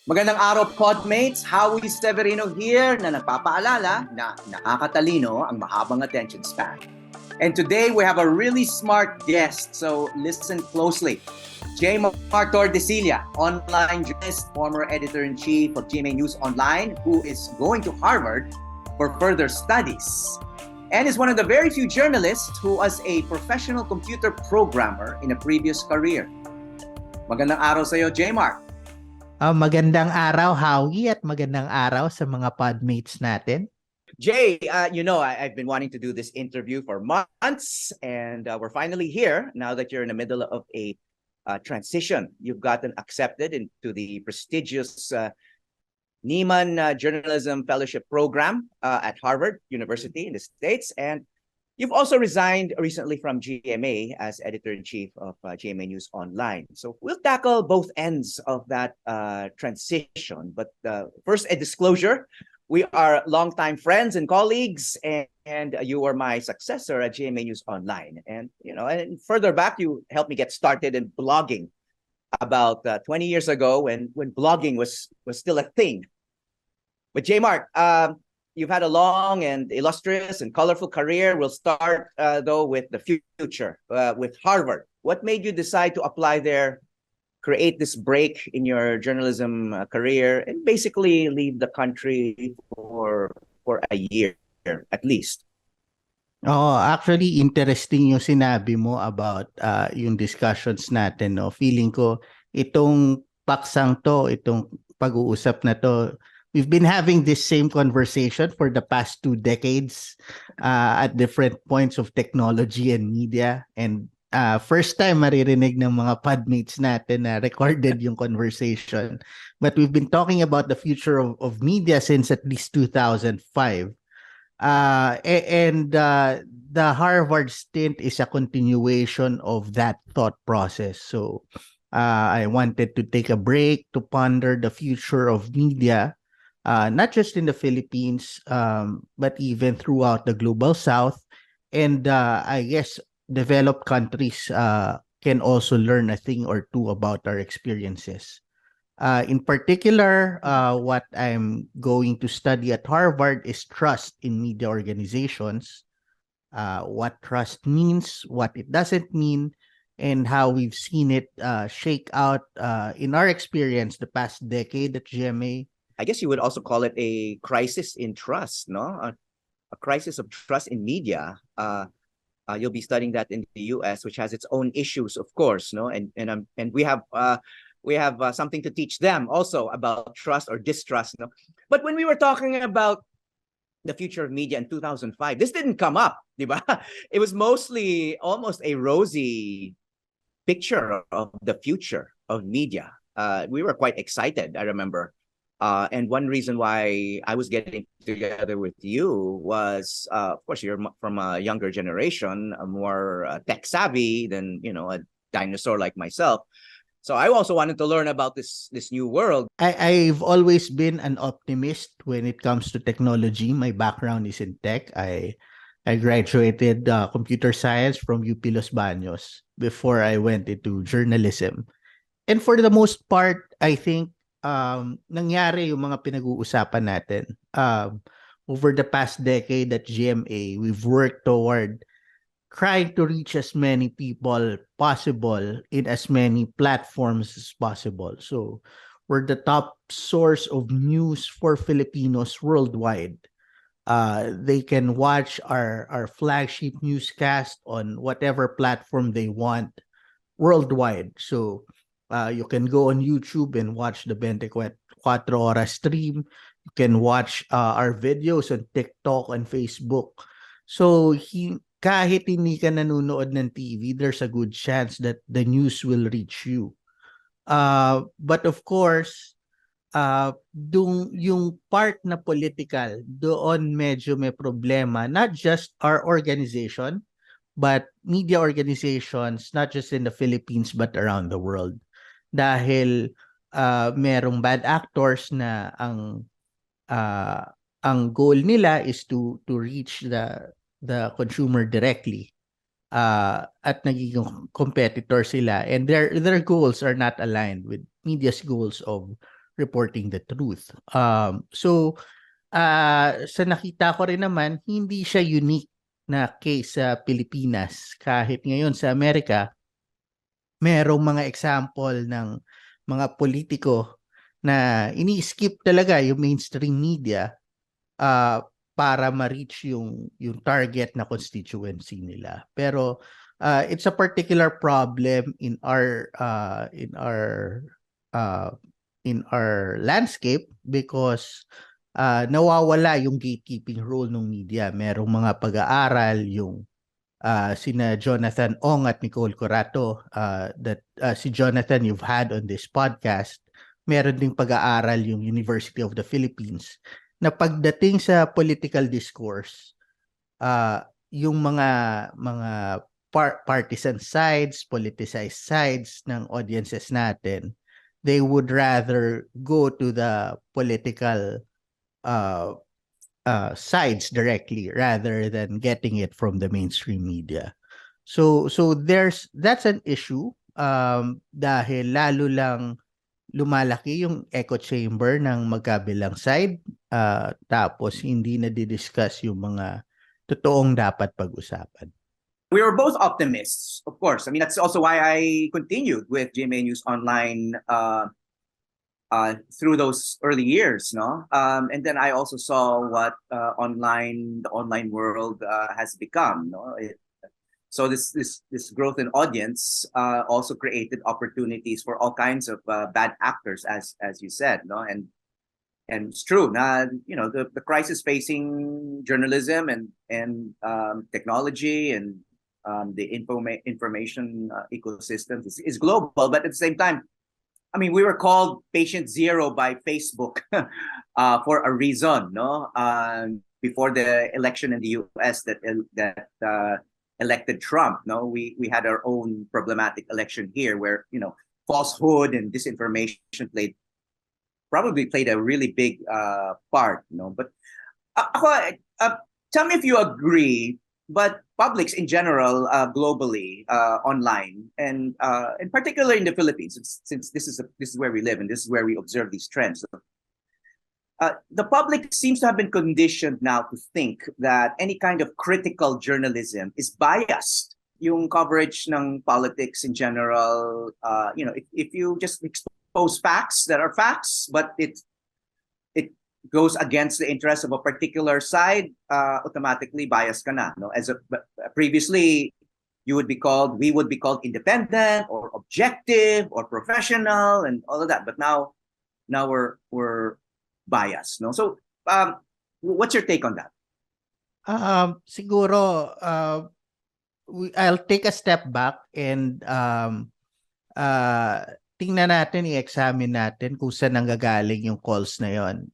Magandang araw, podmates. Howie Severino here na nagpapaalala na nakakatalino ang mahabang attention span. And today we have a really smart guest, so listen closely. Jaemark Tordecilla, online journalist, former editor-in-chief of GMA News Online, who is going to Harvard for further studies. And is one of the very few journalists who was a professional computer programmer in a previous career. Magandang araw sa iyo, Jaemark. Magandang araw, Howie, at magandang araw sa mga podmates natin. Jay, I've been wanting to do this interview for months, and we're finally here now that you're in the middle of a transition. You've gotten accepted into the prestigious Nieman Journalism Fellowship Program at Harvard University in the States, and you've also resigned recently from GMA as editor-in-chief of GMA News Online. So we'll tackle both ends of that transition. But first, a disclosure. We are longtime friends and colleagues, and you were my successor at GMA News Online. And, and further back, you helped me get started in blogging about 20 years ago when blogging was still a thing. But Jaemark, you've had a long and illustrious and colorful career. We'll start, though, with the future, with Harvard. What made you decide to apply there, create this break in your journalism career, and basically leave the country for a year, at least? Actually, interesting yung sinabi mo about yung discussions natin. No? Feeling ko, itong paksang to, itong pag-uusap na to, we've been having this same conversation for the past 2 decades at different points of technology and media. And first time maririnig ng mga podmates natin na recorded yung conversation. But we've been talking about the future of media since at least 2005. The Harvard stint is a continuation of that thought process. So I wanted to take a break to ponder the future of media. Not just in the Philippines, but even throughout the global south. And I guess developed countries can also learn a thing or two about our experiences. In particular, what I'm going to study at Harvard is trust in media organizations, what trust means, what it doesn't mean, and how we've seen it shake out in our experience the past decade at GMA. I guess you would also call it a crisis in trust, no? A crisis of trust in media. You'll be studying that in the U.S., which has its own issues, of course, no? And we have something to teach them also about trust or distrust, no? But when we were talking about the future of media in 2005, this didn't come up, diba? It was mostly almost a rosy picture of the future of media. We were quite excited, I remember. And one reason why I was getting together with you was, of course, you're from a younger generation, more tech savvy than, a dinosaur like myself. So I also wanted to learn about this new world. I've always been an optimist when it comes to technology. My background is in tech. I graduated computer science from UP Los Baños before I went into journalism. And for the most part, I think nangyari yung mga pinag-uusapan natin. Over the past decade at GMA, we've worked toward trying to reach as many people possible in as many platforms as possible. So we're the top source of news for Filipinos worldwide. They can watch our flagship newscast on whatever platform they want worldwide. So you can go on YouTube and watch the 24 Horas stream. You can watch our videos on TikTok and Facebook. So kahit hindi ka nanonood ng TV, there's a good chance that the news will reach you. But of course, yung part na political, doon medyo may problema. Not just our organization, but media organizations, not just in the Philippines, but around the world. Dahil merong bad actors na ang goal nila is to reach the consumer directly. At nagiging competitor sila, and their goals are not aligned with media's goals of reporting the truth. So sa nakita ko rin naman, hindi siya unique na case sa Pilipinas. Kahit ngayon sa Amerika, merong mga example ng mga politiko na ini-skip talaga yung mainstream media uh, para ma-reach yung target na constituency nila. Pero it's a particular problem uh, in our landscape because nawawala yung gatekeeping role ng media. Merong mga pag-aaral yung sina Jonathan Ong at Nicole Corato that si Jonathan you've had on this podcast. Meron ding pag-aaral yung University of the Philippines na pagdating sa political discourse, yung mga partisan sides, politicized sides ng audiences natin, they would rather go to the political sides directly rather than getting it from the mainstream media. So that's an issue dahil lalo lang lumalaki yung echo chamber ng magkabilang side tapos hindi na didiscuss yung mga totoong dapat pag-usapan. We were both optimists, of course. I mean, that's also why I continued with GMA News Online through those early years, no? And then I also saw what the online world has become, no? So this growth in audience also created opportunities for all kinds of bad actors, as you said, no? And it's true. The crisis facing journalism and technology and the information ecosystems is global, but at the same time, I mean, we were called patient zero by Facebook for a reason, no? Before the election in the US that elected Trump, no? We had our own problematic election here where, falsehood and disinformation probably played a really big part, But tell me if you agree, but publics in general, globally, online, and in particular in the Philippines, since this is where we live and this is where we observe these trends. The public seems to have been conditioned now to think that any kind of critical journalism is biased. Yung coverage ng politics in general, if you just expose facts that are facts, but it goes against the interest of a particular side, automatically biased ka na. No? Previously, we would be called independent or objective or professional and all of that. But now we're biased. No? So, what's your take on that? Siguro, I'll take a step back and tingnan natin, i-examine natin kung saan nanggagaling yung calls na yon.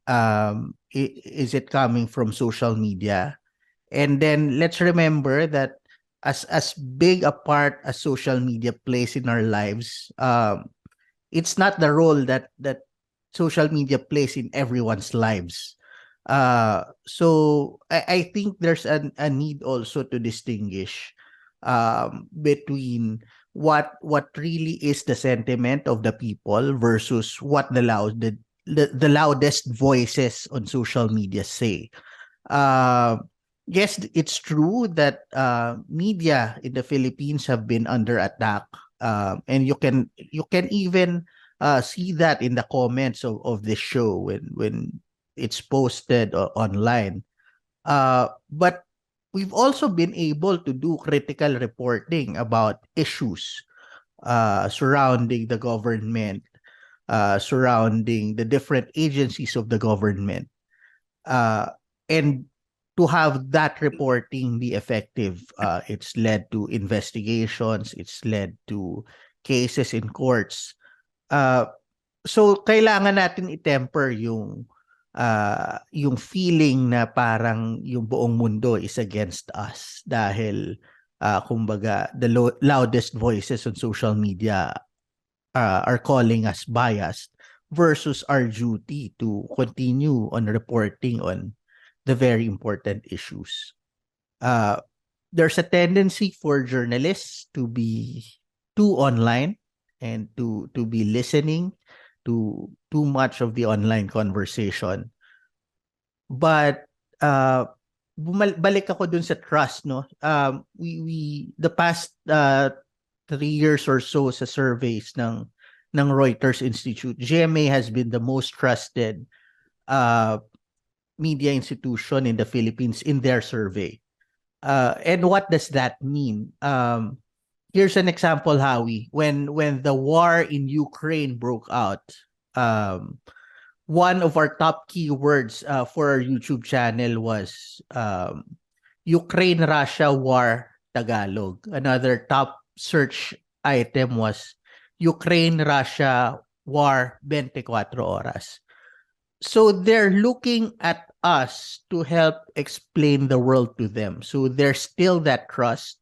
Is it coming from social media? And then let's remember that as big a part as social media plays in our lives, it's not the role that social media plays in everyone's lives. So I think there's a need also to distinguish between what really is the sentiment of the people versus what the loudest voices on social media say. Yes, it's true that media in the Philippines have been under attack, and you can even see that in the comments of this show when it's posted online. But we've also been able to do critical reporting about issues surrounding the government, surrounding the different agencies of the government. And to have that reporting be effective, it's led to investigations, it's led to cases in courts. So kailangan natin i-temper yung feeling na parang yung buong mundo is against us dahil kumbaga the loudest voices on social media are calling us biased versus our duty to continue on reporting on the very important issues. There's a tendency for journalists to be too online and to be listening too much of the online conversation. But balik ako dun sa trust, no? We the past 3 years or so sa surveys ng Reuters Institute, GMA has been the most trusted media institution in the Philippines in their survey. And what does that mean? Here's an example, Howie. When the war in Ukraine broke out, one of our top keywords for our YouTube channel was Ukraine-Russia war Tagalog. Another top search item was Ukraine-Russia war 24 oras. So they're looking at us to help explain the world to them. So there's still that trust.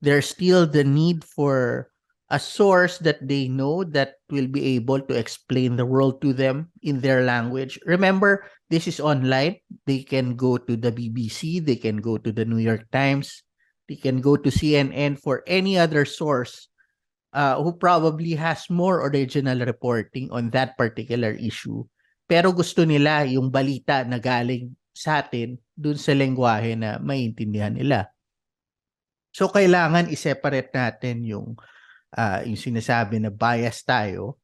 There's still the need for a source that they know that will be able to explain the world to them in their language. Remember, this is online. They can go to the BBC, they can go to the New York Times, they can go to CNN for any other source who probably has more original reporting on that particular issue. Pero gusto nila yung balita na galing sa atin dun sa lengguwahe na maintindihan nila. So kailangan i-separate natin yung sinasabi na bias tayo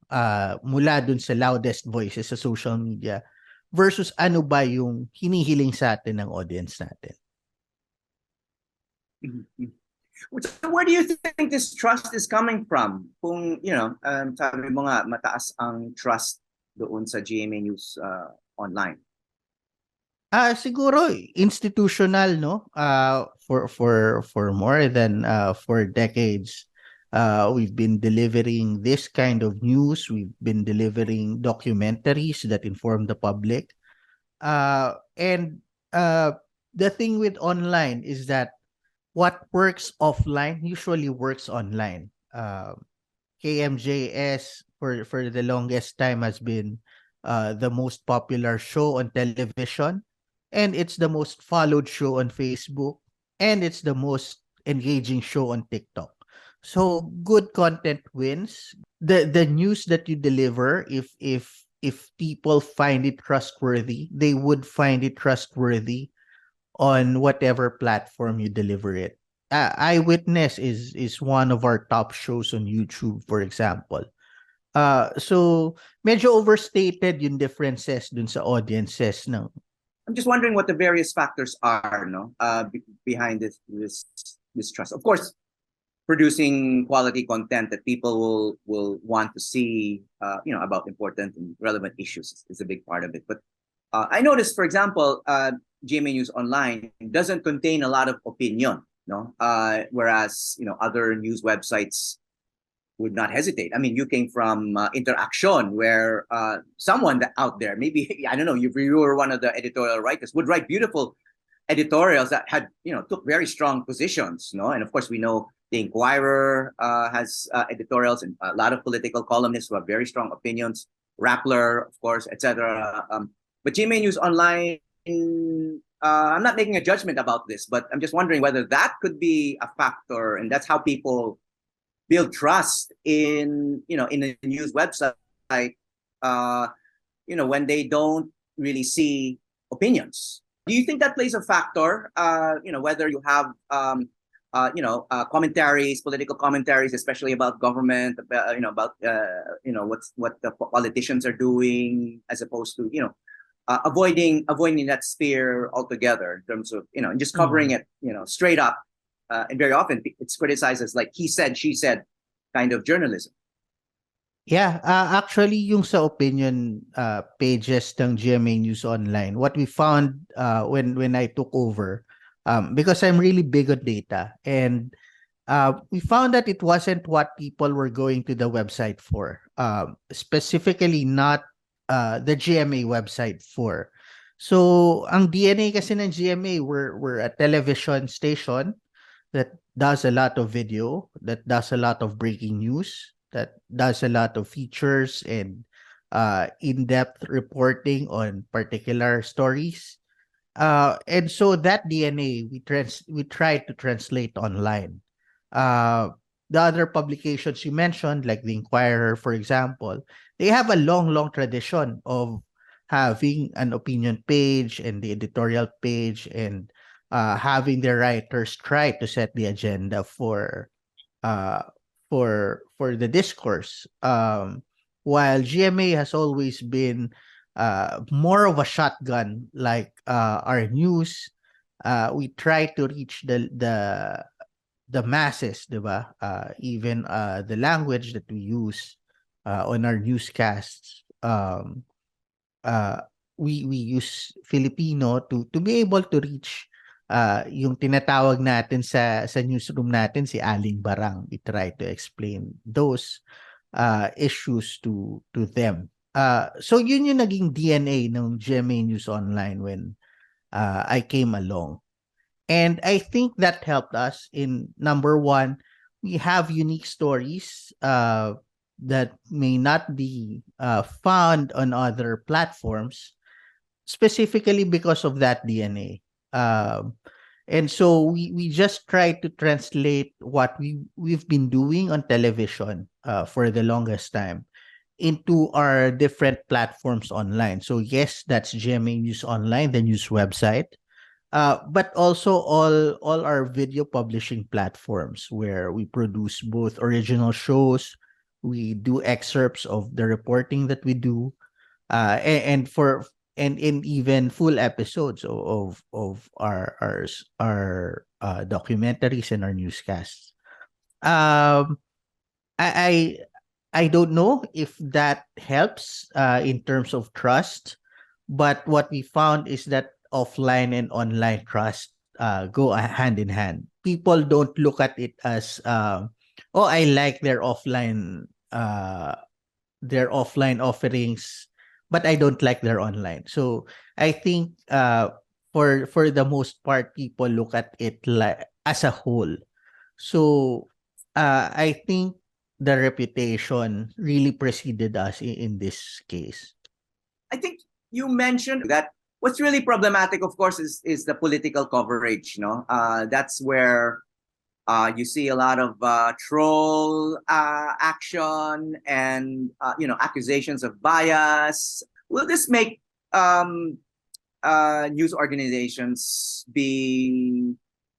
mula dun sa loudest voices sa social media versus ano ba yung hinihiling sa atin ng audience natin. So where do you think this trust is coming from? Kung, sabi mo nga, mataas ang trust doon sa GMA News online. Siguro institutional, no? For more than 4 decades, we've been delivering this kind of news. We've been delivering documentaries that inform the public. And the thing with online is that what works offline usually works online. KMJS for the longest time has been the most popular show on television, and it's the most followed show on Facebook, and it's the most engaging show on TikTok. So good content wins. The news that you deliver, if people find it trustworthy, they would find it trustworthy on whatever platform you deliver it. Eyewitness is one of our top shows on YouTube, for example. So medyo overstated yung differences dun sa audiences ng. I'm just wondering what the various factors are, behind this trust. Of course, producing quality content that people will want to see, about important and relevant issues is a big part of it. But I noticed, for example, GMA News Online doesn't contain a lot of opinion, whereas other news websites would not hesitate. I mean, you came from Interaction, where someone out there, maybe, I don't know, you were one of the editorial writers, would write beautiful editorials that had, took very strong positions, and of course we know the Inquirer has editorials, and a lot of political columnists who have very strong opinions, Rappler, of course, etc. But GMA News Online, I'm not making a judgment about this, but I'm just wondering whether that could be a factor, and that's how people build trust in a news website, when they don't really see opinions. Do you think that plays a factor? Whether you have commentaries, political commentaries, especially about government, about what the politicians are doing, as opposed to avoiding that sphere altogether in terms of just covering it straight up, and very often it's criticized as like he said, she said kind of journalism. Yeah, actually yung sa opinion pages ng GMA News Online, what we found when I took over, because I'm really big on data, and we found that it wasn't what people were going to the website for, specifically not the GMA website for. So ang DNA kasi ng GMA, we're a television station that does a lot of video, that does a lot of breaking news, that does a lot of features and in-depth reporting on particular stories. And so that DNA we try to translate online. the other publications you mentioned, like the Inquirer, for example, they have a long tradition of having an opinion page and the editorial page, and having their writers try to set the agenda uh, for the discourse. While GMA has always been more of a shotgun, like our news, we try to reach the masses, diba? Even the language that we use on our newscasts. Uh, we use Filipino to be able to reach yung tinatawag natin sa newsroom natin si Aling Barang. We try to explain those issues to them. So yun yung naging DNA ng GMA News Online when I came along. And I think that helped us in number one, we have unique stories that may not be found on other platforms, specifically because of that DNA. And so we just try to translate what we've been doing on television for the longest time into our different platforms online. So yes, that's GMA News Online, the news website. But also all our video publishing platforms where we produce both original shows, we do excerpts of the reporting that we do, and in even full episodes of our documentaries and our newscasts. Um, I I don't know if that helps in terms of trust, but what we found is that offline and online trust go hand in hand. People don't look at it as oh, I like their offline offerings, but I don't like their online. So I think for the most part, people look at it like as a whole. So I think the reputation really preceded us in this case. I think you mentioned that what's really problematic, of course, is the political coverage. No, that's where you see a lot of troll action and accusations of bias. Will this make news organizations be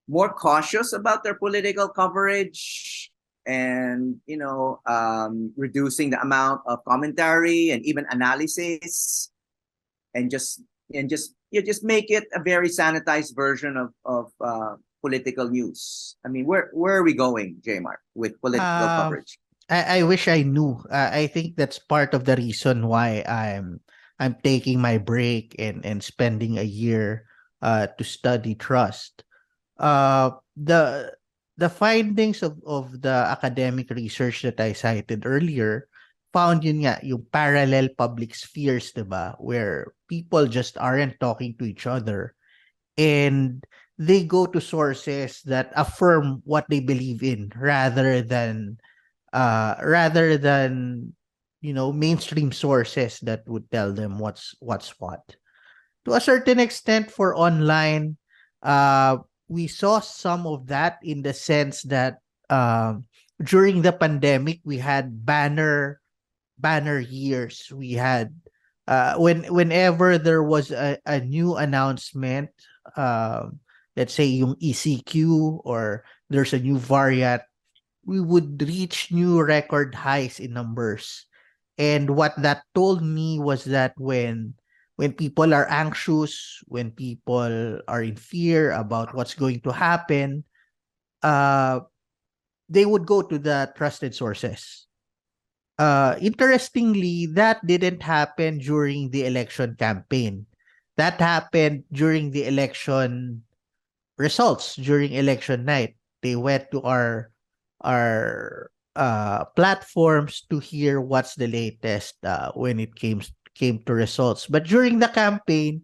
more cautious about their political coverage, and reducing the amount of commentary and even analysis, and just make it a very sanitized version of political news? I mean, where are we going, Jaemark, with political Um, coverage? I wish I knew. I think that's part of the reason why I'm taking my break and spending a year to study trust. The findings of the academic research that I cited earlier found yun nga, yung parallel public spheres, diba? Where people just aren't talking to each other, and they go to sources that affirm what they believe in rather than mainstream sources that would tell them what's what. To a certain extent, for online, we saw some of that in the sense that during the pandemic we had banner years. We had whenever there was a new announcement, let's say yung ECQ, or there's a new variant, we would reach new record highs in numbers. And what that told me was that when people are anxious, when people are in fear about what's going to happen, uh, they would go to the trusted sources. Interestingly, that didn't happen during the election campaign. That happened during the election results, during election night. They went to our platforms to hear what's the latest when it came to results. But during the campaign,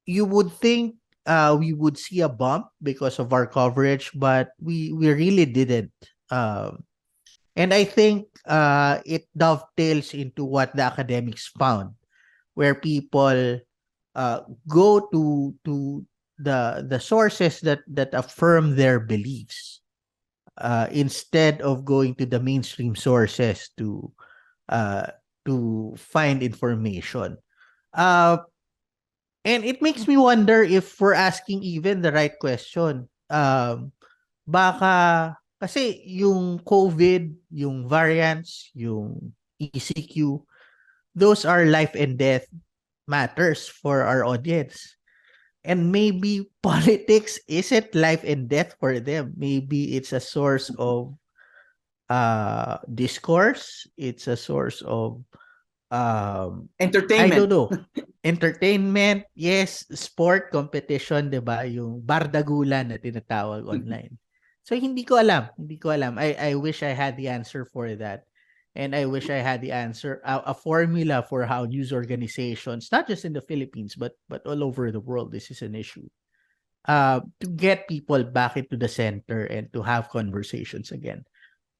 you would think we would see a bump because of our coverage, but we really didn't. And I think it dovetails into what the academics found, where people go to the sources that affirm their beliefs. instead of going to the mainstream sources uh, to find information. Uh, and it makes me wonder if we're asking even the right question. Baka, kasi yung COVID, yung variants, yung ECQ, those are life and death matters for our audience. And maybe politics isn't life and death for them. Maybe it's a source of discourse. It's a source of I don't Entertainment. know. Entertainment, yes, sport competition, 'di ba? Yung bardagulan na tinatawag online. So hindi ko alam, hindi ko alam. I wish I had the answer for that. And I wish I had the answer, a formula for how news organizations, not just in the Philippines, but all over the world, this is an issue. To get people back into the center and to have conversations again.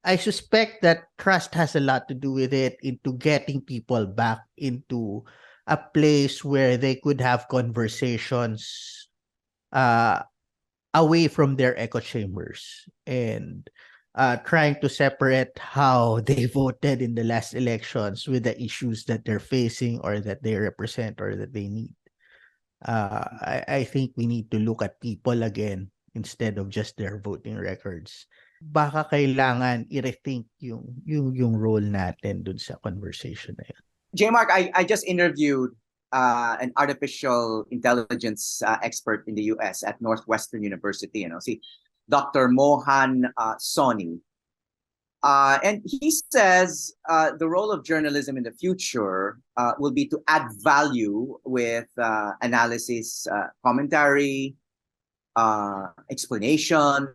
I suspect that trust has a lot to do with it, into getting people back into a place where they could have conversations uh, away from their echo chambers, and trying to separate how they voted in the last elections with the issues that they're facing or that they represent or that they need. I think we need to look at people again instead of just their voting records. Baka kailangan i-rethink yung role natin dun sa conversation na yun. Jaemark, I just interviewed an artificial intelligence expert in the US at Northwestern University, see Dr. Mohan Soni. And he says the role of journalism in the future will be to add value with analysis, commentary, explanation.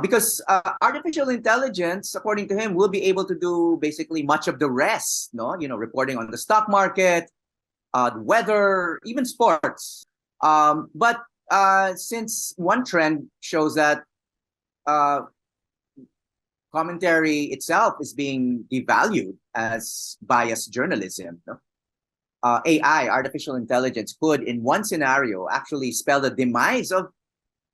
Because artificial intelligence, according to him, will be able to do basically much of the rest, reporting on the stock market, the weather, even sports. But since one trend shows that commentary itself is being devalued as biased journalism, AI, artificial intelligence, could, in one scenario, actually spell the demise of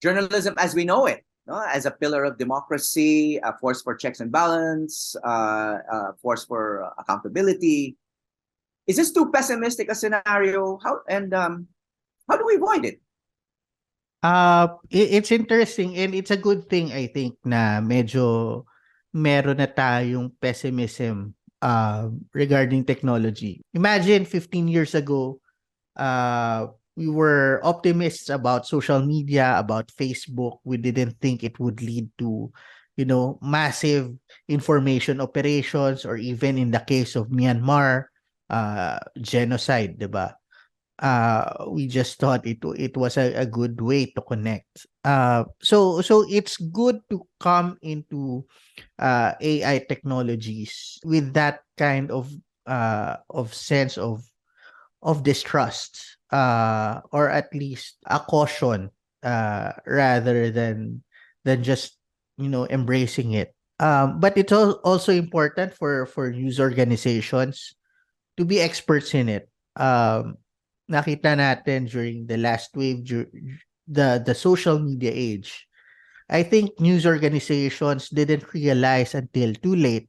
journalism as we know it. As a pillar of democracy, a force for checks and balance, a force for accountability. Is this too pessimistic a scenario? How do we avoid it? It's interesting, and it's a good thing, I think, na medyo meron na tayong pessimism regarding technology. Imagine 15 years ago, we were optimists about social media, about Facebook. We didn't think it would lead to, massive information operations, or even in the case of Myanmar, genocide, diba? We just thought it was a good way to connect. So it's good to come into AI technologies with that kind of sense of distrust, or at least a caution, rather than just embracing it. But it's also important for news organizations to be experts in it. Nakita natin during the last wave, the social media age. I think news organizations didn't realize until too late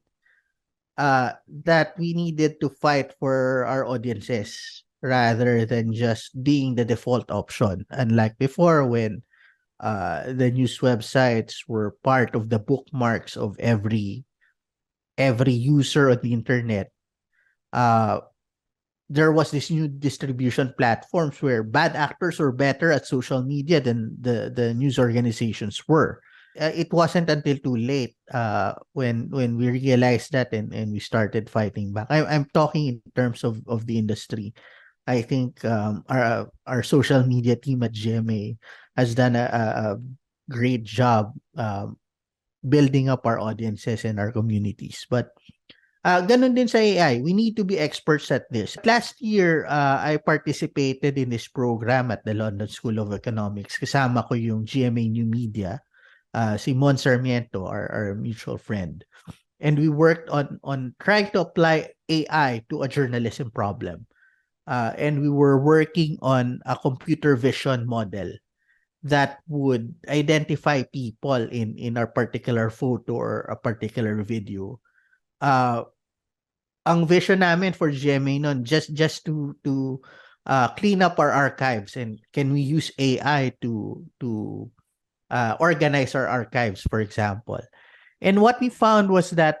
that we needed to fight for our audiences rather than just being the default option. Unlike before, when the news websites were part of the bookmarks of every user on the internet, there was this new distribution platforms where bad actors were better at social media than the news organizations were. It wasn't until too late when we realized that, and we started fighting back. I'm talking in terms of the industry. I think our social media team at GMA has done a great job building up our audiences and our communities. But ganun din sa AI. We need to be experts at this. Last year, I participated in this program at the London School of Economics. Kasama ko yung GMA New Media, si Mon Sarmiento, our mutual friend. And we worked on trying to apply AI to a journalism problem. And we were working on a computer vision model that would identify people in a particular photo or a particular video. Ang vision namin for GMA nun, just to clean up our archives, and can we use AI to organize our archives, for example. And what we found was that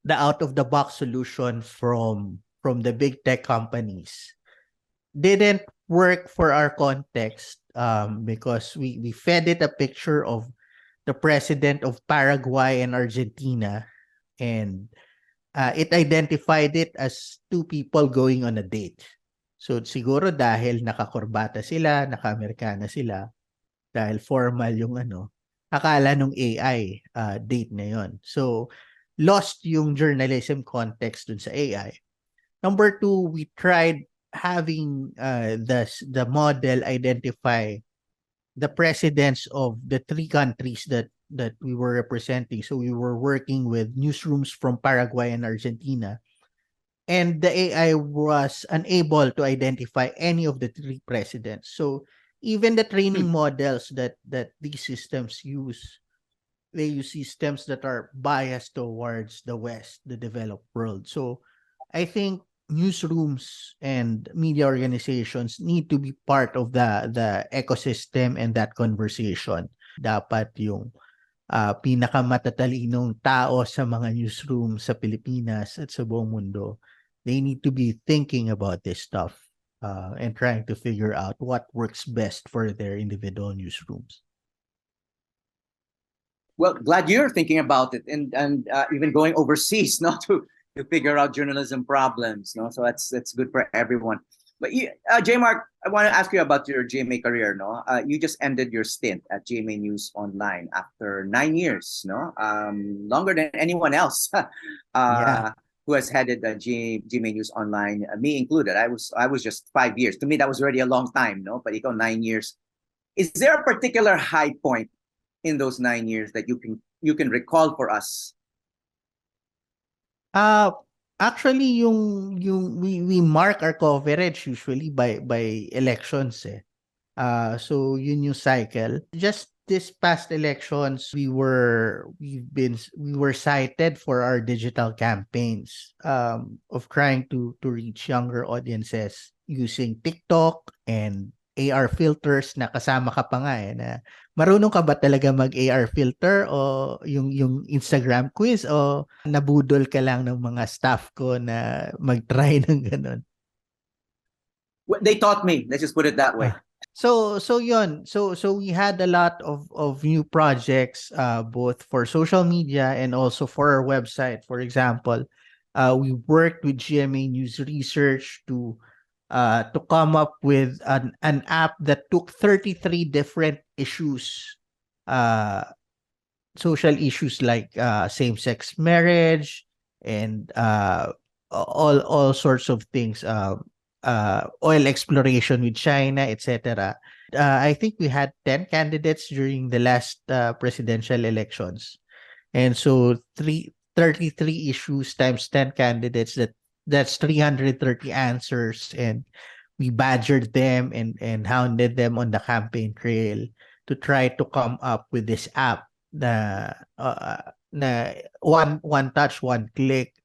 the out of the box solution from the big tech companies didn't work for our context, because we fed it a picture of the president of Paraguay and Argentina, and it identified it as two people going on a date. So siguro dahil nakakurbata sila, naka-Amerikana sila, dahil formal yung akala nung AI date na yon. So lost yung journalism context dun sa AI. Number two, we tried having the model identify the presidents of the three countries that we were representing. So we were working with newsrooms from Paraguay and Argentina, and the AI was unable to identify any of the three presidents. So even the training models that these systems use, they use systems that are biased towards the West, the developed world. So I think newsrooms and media organizations need to be part of the ecosystem and that conversation. Dapat yung pinakamatalinong tao sa mga newsroom sa Pilipinas at sa buong mundo, they need to be thinking about this stuff and trying to figure out what works best for their individual newsrooms. Well, glad you're thinking about it, and even going overseas, to figure out journalism problems, So that's good for everyone. But Jaemark, I want to ask you about your GMA career, You just ended your stint at GMA News Online after 9 years, longer than anyone else who has headed the GMA News Online, me included. I was just 5 years. To me, that was already a long time, But ikaw 9 years. Is there a particular high point in those 9 years that you can recall for us? Actually, we mark our coverage usually by elections. So yun yung cycle. Just this past elections, we were cited for our digital campaigns of trying to reach younger audiences using TikTok and AR filters na kasama ka pa nga na marunong ka ba talaga mag-AR filter o yung Instagram quiz o nabudol ka lang ng mga staff ko na mag-try ng ganun? They taught me. Let's just put it that way. So yun. So we had a lot of new projects both for social media and also for our website. For example, we worked with GMA News Research to come up with an app that took 33 different issues, social issues like same-sex marriage and all sorts of things, oil exploration with China, etc. I think we had 10 candidates during the last presidential elections, and so 33 issues times 10 candidates, that's 330 answers, and we badgered them and hounded them on the campaign trail to try to come up with this app na one touch, one click,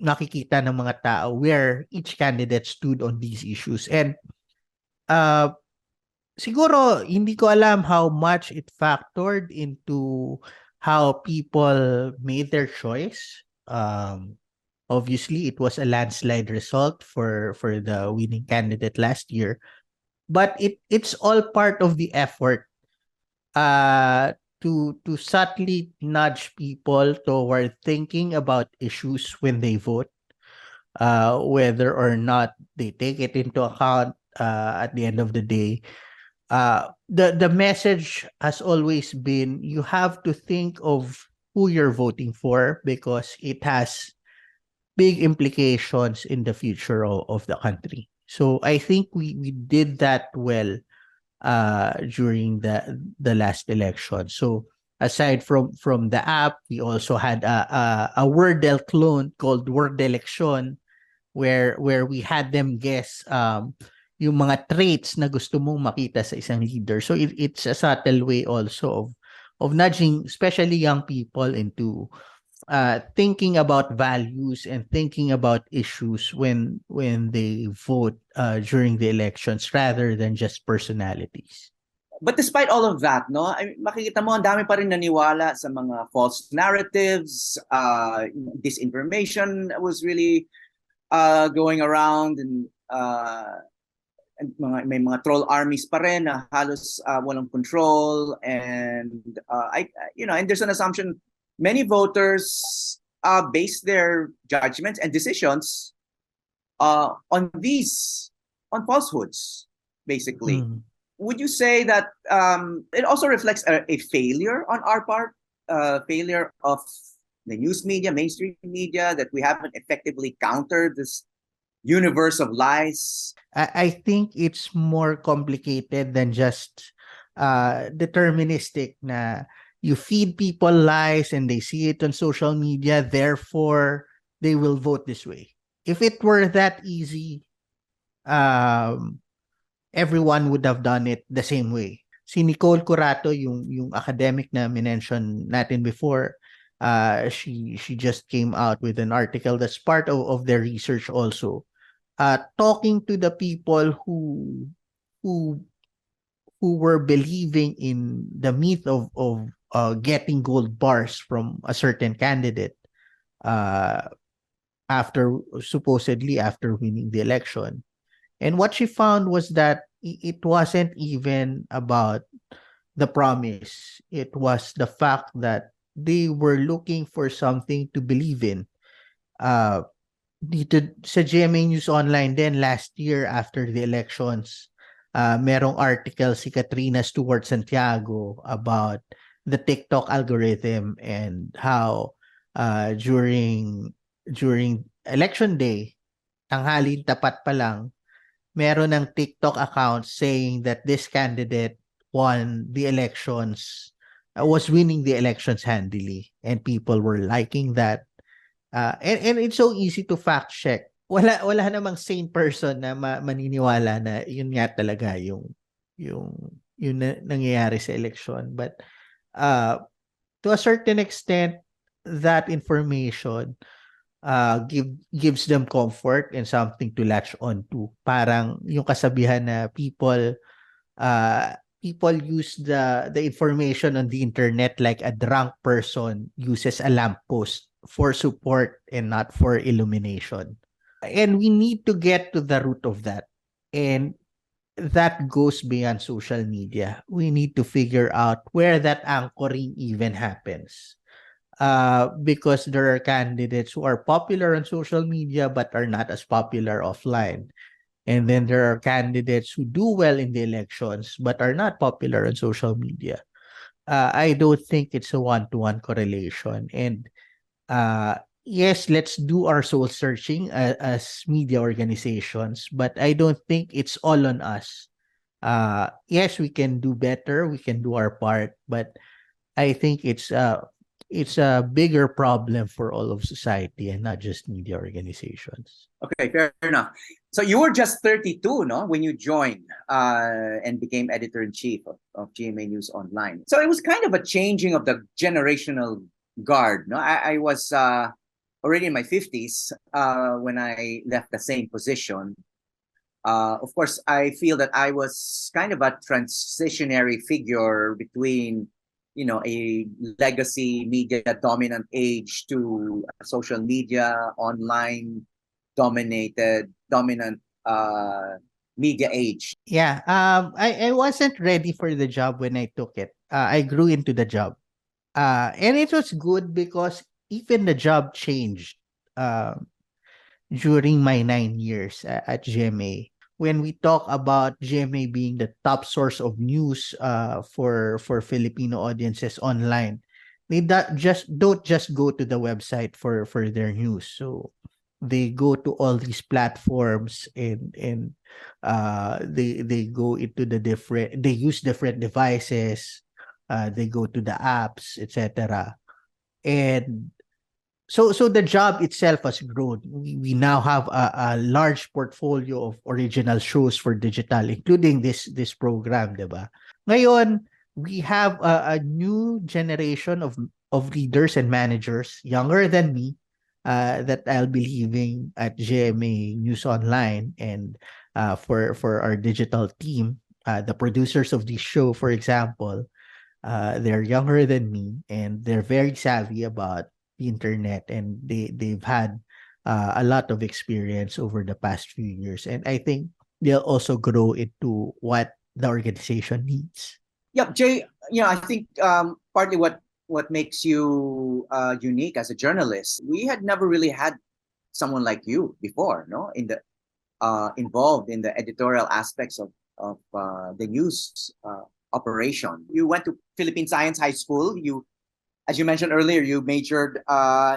nakikita ng mga tao where each candidate stood on these issues. And siguro hindi ko alam how much it factored into how people made their choice. Obviously, it was a landslide result for the winning candidate last year, but it's all part of the effort to subtly nudge people toward thinking about issues when they vote, whether or not they take it into account at the end of the day. The message has always been you have to think of who you're voting for because it has big implications in the future of the country. So I think we did that well during the last election. So aside from the app, we also had a Wordle clone called Word Election, where we had them guess yung mga traits na gusto mong makita sa isang leader. So it's a subtle way also of nudging, especially young people, into thinking about values and thinking about issues when they vote during the elections rather than just personalities. But despite all of that, no, makikita mo ang dami pa rin naniwala sa mga false narratives. Disinformation was really going around, and may mga troll armies pa rin na halos walang control, and and there's an assumption many voters base their judgments and decisions on falsehoods, basically. Would you say that it also reflects a failure on our part, failure of the news media, mainstream media, that we haven't effectively countered this universe of lies? I think it's more complicated than just deterministic na you feed people lies and they see it on social media, therefore they will vote this way. If it were that easy, everyone would have done it the same way. Si Nicole Curato, yung academic na minention natin before, she just came out with an article that's part of their research also, talking to the people who were believing in the myth of getting gold bars from a certain candidate supposedly after winning the election. And what she found was that it wasn't even about the promise. It was the fact that they were looking for something to believe in. Dito sa GMA News Online din last year after the elections, merong article si Katrina Stewart Santiago about the TikTok algorithm and how during election day, tanghalin tapat pa lang, meron ng TikTok account saying that this candidate won the elections, was winning the elections handily, and people were liking that. And it's so easy to fact check. Wala namang sane person na maniniwala na yun nga talaga yung nangyayari sa election. But to a certain extent, that information gives them comfort and something to latch on to. Parang yung kasabihan na people use the information on the internet like a drunk person uses a lamppost for support and not for illumination. And we need to get to the root of that. And that goes beyond social media. We need to figure out where that anchoring even happens. Because there are candidates who are popular on social media but are not as popular offline. And then there are candidates who do well in the elections but are not popular on social media. I don't think it's a one-to-one correlation. And yes, let's do our soul searching as media organizations, but I don't think it's all on us. Yes, we can do better, we can do our part, but I think it's a bigger problem for all of society and not just media organizations. Okay, fair enough. So you were just 32, no, when you joined and became editor-in-chief of GMA News Online. So it was kind of a changing of the generational guard. No, I was already in my 50s when I left the same position. Of course, I feel that I was kind of a transitionary figure between, a legacy media dominant age to a social media online dominant media age. Yeah, I wasn't ready for the job when I took it. I grew into the job. And it was good because even the job changed during my 9 years at GMA. When we talk about GMA being the top source of news for Filipino audiences online, they don't just go to the website for their news. So they go to all these platforms and they go into they use different devices, they go to the apps, etc. And So the job itself has grown. We now have a large portfolio of original shows for digital, including this program, 'di ba? Ngayon, we have a new generation of leaders and managers younger than me, that I'll be leaving at GMA News Online, and for our digital team, the producers of this show, for example, they're younger than me, and they're very savvy about the internet, and they've had a lot of experience over the past few years, and I think they'll also grow into what the organization needs. Yeah, Jay, I think partly what makes you unique as a journalist, we had never really had someone like you before, no, in the involved in the editorial aspects of the news operation. You went to Philippine Science High School. You, as you mentioned earlier, you majored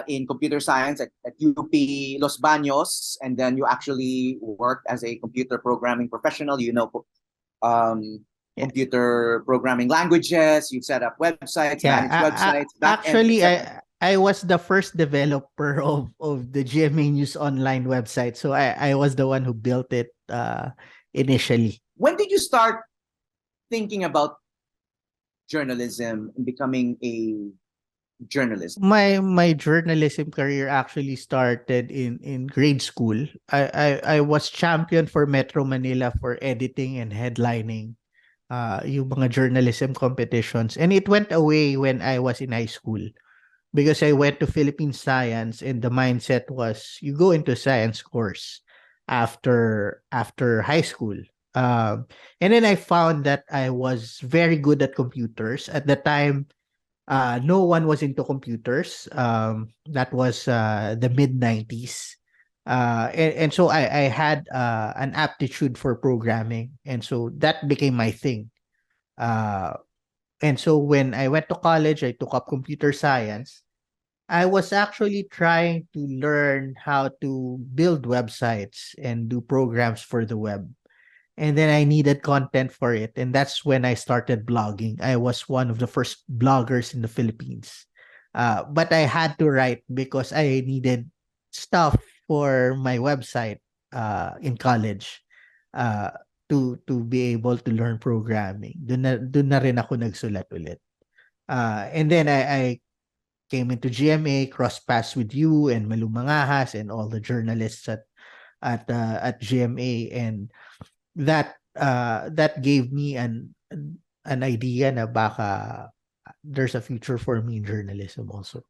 in computer science at UP Los Baños, and then you actually worked as a computer programming professional. Um, Yeah. computer programming languages. You set up websites, Yeah, manage websites, back end, actually, etc. I was the first developer of the GMA News Online website, so I was the one who built it initially. When did you start thinking about journalism and becoming a journalist? My journalism career actually started in grade school. I was champion for Metro Manila for editing and headlining yung mga journalism competitions, and it went away when I was in high school because I went to Philippine Science, and the mindset was you go into science course after high school. And then I found that I was very good at computers. At the time, no one was into computers. That was the mid 90s. And so I had an aptitude for programming. And so that became my thing. Uh, and so when I went to college, I took up computer science. I was actually trying to learn how to build websites and do programs for the web. And then I needed content for it. And that's when I started blogging. I was one of the first bloggers in the Philippines. But I had to write because I needed stuff for my website in college, uh, to be able to learn programming. Dun na rin ako nagsulat ulit. And then I came into GMA, cross paths with you and Malu Mangahas and all the journalists at GMA, and that gave me an idea na baka there's a future for me in journalism also.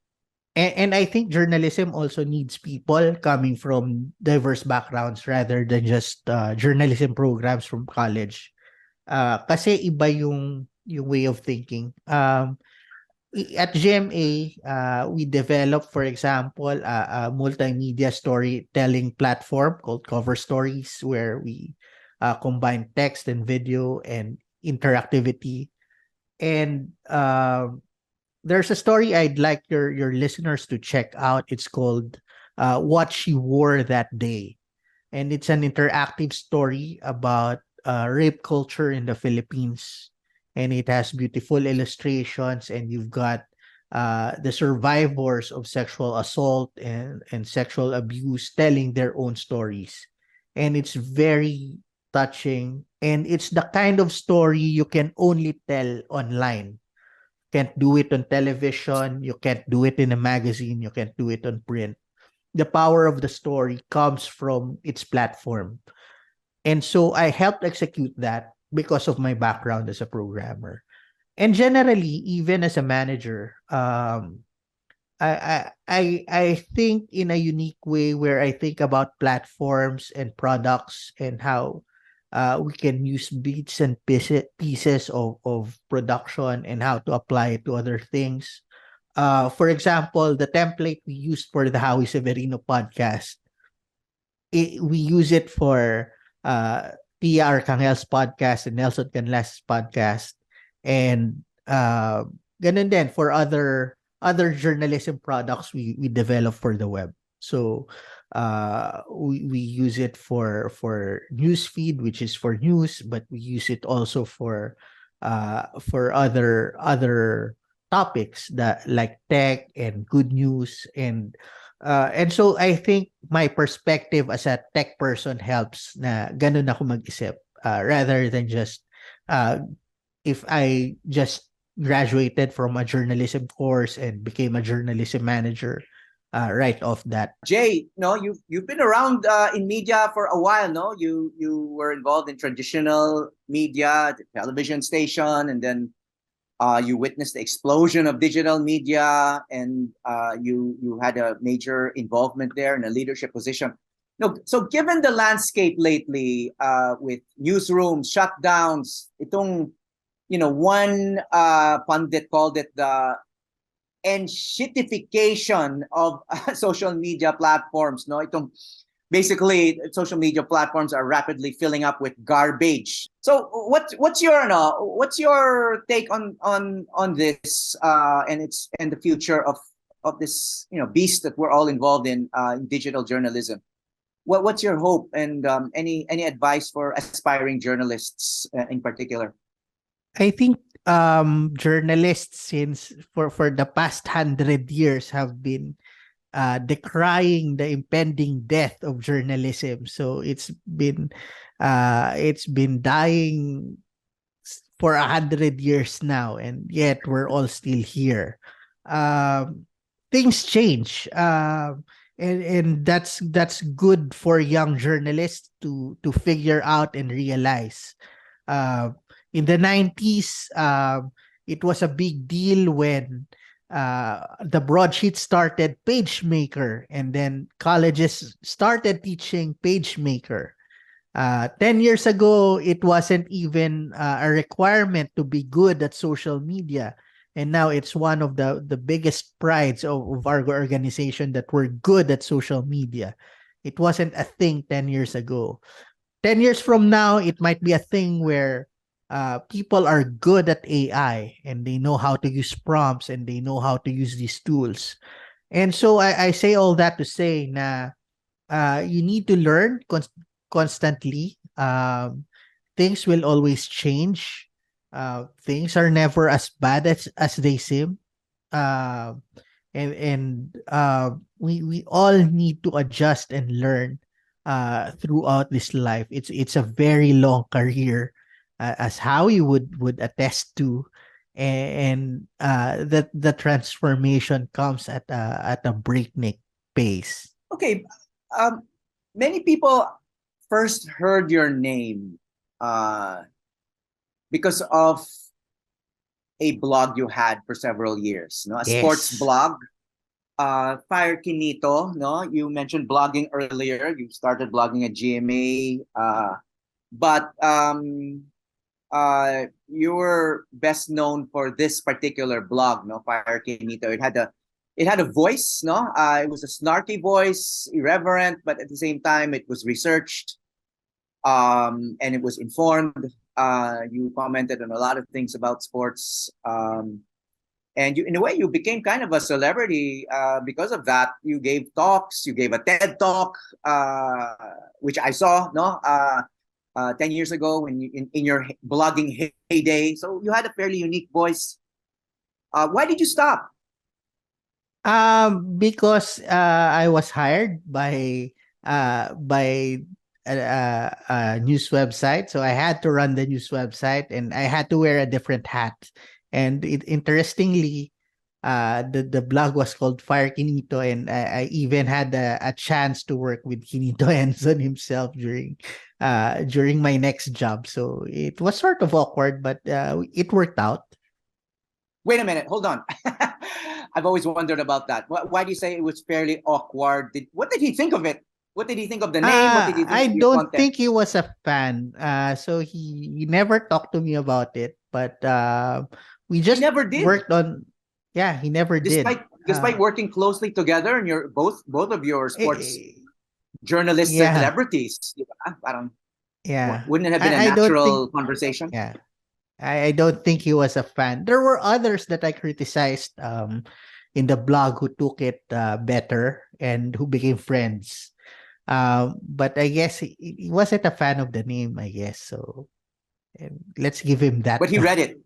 And I think journalism also needs people coming from diverse backgrounds rather than just journalism programs from college. Kasi iba yung way of thinking. At GMA, we developed, for example, a multimedia storytelling platform called Cover Stories, where we combine text and video and interactivity. And there's a story I'd like your listeners to check out. It's called What She Wore That Day. And it's an interactive story about rape culture in the Philippines. And it has beautiful illustrations, and you've got the survivors of sexual assault and sexual abuse telling their own stories. And it's very touching. And it's the kind of story you can only tell online. Can't do it on television. You can't do it in a magazine. You can't do it on print. The power of the story comes from its platform. And so I helped execute that because of my background as a programmer. And generally, even as a manager, I think in a unique way where I think about platforms and products and how we can use bits and pieces of production and how to apply it to other things. For example, the template we used for the Howie Severino podcast, we use it for Tia Arcangel's podcast and Nelson Canlas' podcast, and ganun din for other journalism products we develop for the web. So we use it for newsfeed, which is for news, but we use it also for other topics that like tech and good news, and so I think my perspective as a tech person helps na ganun ako mag-isip, rather than just uh, if I just graduated from a journalism course and became a journalism manager right off that. Jay, no, you've been around in media for a while, no? You were involved in traditional media, the television station, and then you witnessed the explosion of digital media, and you had a major involvement there in a leadership position. No, so given the landscape lately, with newsrooms, shutdowns, itong one pundit called it the enshittification of social media platforms. No, itong basically social media platforms are rapidly filling up with garbage. So what's your take on this and the future of this beast that we're all involved in digital journalism? What's your hope and any advice for aspiring journalists in particular? I think journalists since for the past 100 years have been decrying the impending death of journalism. So it's been dying for 100 years now, and yet we're all still here. Things change, and that's good for young journalists to figure out and realize. In the 90s, it was a big deal when the broadsheet started PageMaker, and then colleges started teaching PageMaker. 10 years ago, it wasn't even a requirement to be good at social media. And now it's one of the biggest prides of our organization that we're good at social media. It wasn't a thing 10 years ago. 10 years from now, it might be a thing where people are good at AI and they know how to use prompts and they know how to use these tools. And so I say all that to say na you need to learn constantly. Things will always change. Things are never as bad as they seem. We all need to adjust and learn throughout this life. It's a very long career, as Howie would attest to, and that the transformation comes at a breakneck pace. Okay, many people first heard your name because of a blog you had for several years, no, a sports blog. Fire Kinito, no, you mentioned blogging earlier. You started blogging at GMA, but you were best known for this particular blog, no, Fire Kinito. It had a voice, no. It was a snarky voice, irreverent, but at the same time, it was researched, and it was informed. You commented on a lot of things about sports, and you, in a way, you became kind of a celebrity because of that. You gave talks. You gave a TED talk, which I saw, no, 10 years ago when you in your blogging heyday. So you had a fairly unique voice. Why did you stop? Because I was hired by a news website, so I had to run the news website, and I had to wear a different hat. And interestingly, the blog was called Fire Kinito, and I even had a chance to work with Kinito Enson himself during my next job. So it was sort of awkward, but it worked out. Wait a minute, hold on. I've always wondered about that. Why do you say it was fairly awkward? What did he think of it? What did he think of the name? What did he think I of your don't content? think he was a fan. So he never talked to me about it. But we just never did. worked on. Yeah, he never did. Despite working closely together, and you're both of your sports journalist celebrities. I don't. Yeah. Wouldn't it have been a natural conversation? Yeah. I don't think he was a fan. There were others that I criticized in the blog who took it better and who became friends. But I guess he wasn't a fan of the name, I guess. So let's give him that. But he read it.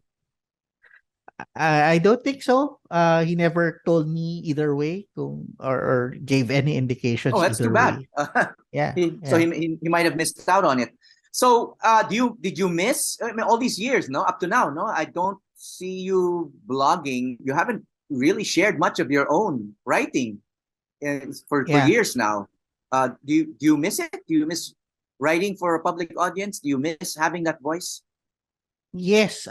I don't think so. He never told me either way or gave any Oh, indications that's too either bad. way. Yeah, So yeah. he might have missed out on it. So did you miss, I mean, all these years, no, up to now, no? I don't see you blogging. You haven't really shared much of your own writing for Yeah. years now. Do you miss it? Do you miss writing for a public audience? Do you miss having that voice? Yes,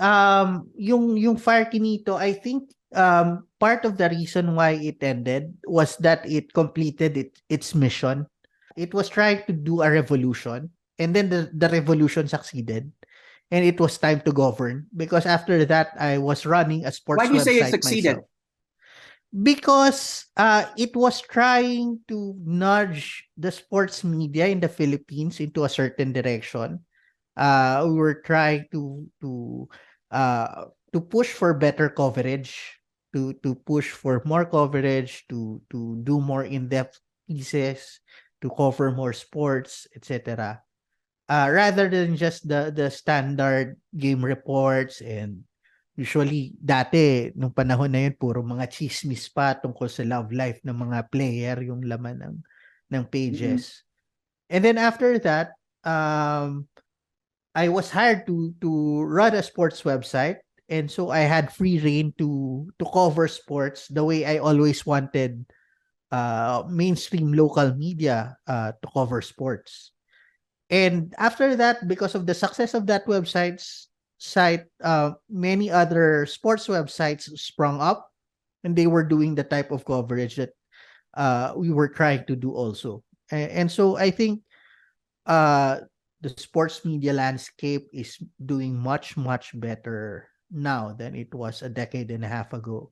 yung Fire Kinito, I think part of the reason why it ended was that it completed its mission. It was trying to do a revolution, and then the revolution succeeded, and it was time to govern, because after that I was running a Why sports do you say it website succeeded? myself, because it was trying to nudge the sports media in the Philippines into a certain direction. We were trying to push for better coverage, to push for more coverage, to do more in-depth pieces, to cover more sports, etc. Rather than just the standard game reports. And usually dati nung panahon na yun, puro mga chismis pa tungkol sa love life ng mga player yung laman ng Mm-mm. pages. And then after that, I was hired to run a sports website, and so I had free reign to cover sports the way I always wanted mainstream local media to cover sports. And after that, because of the success of that site, many other sports websites sprung up, and they were doing the type of coverage that we were trying to do also. And so I think uh, the sports media landscape is doing much, much better now than it was a decade and a half ago.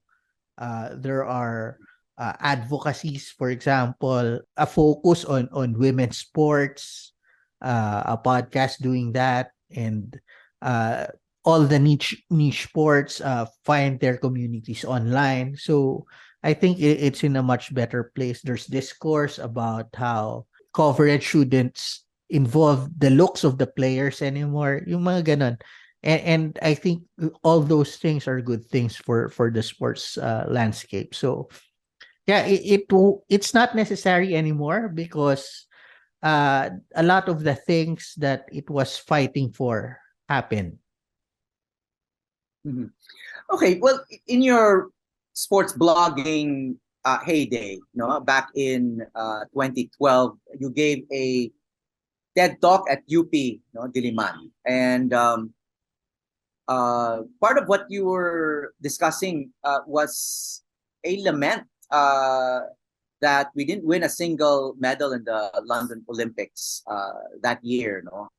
There are advocacies, for example, a focus on women's sports, a podcast doing that, and uh, all the niche sports find their communities online. So I think it's in a much better place. There's discourse about how coverage shouldn't involve the looks of the players anymore. Yung mga ganon. And I think all those things are good things for the sports landscape. So yeah, it's not necessary anymore, because a lot of the things that it was fighting for happened. Mhm. Okay, well, in your sports blogging heyday, no, back in 2012, you gave a TED talk at UP, no, Diliman, and part of what you were discussing was a lament that we didn't win a single medal in the London Olympics that year. No,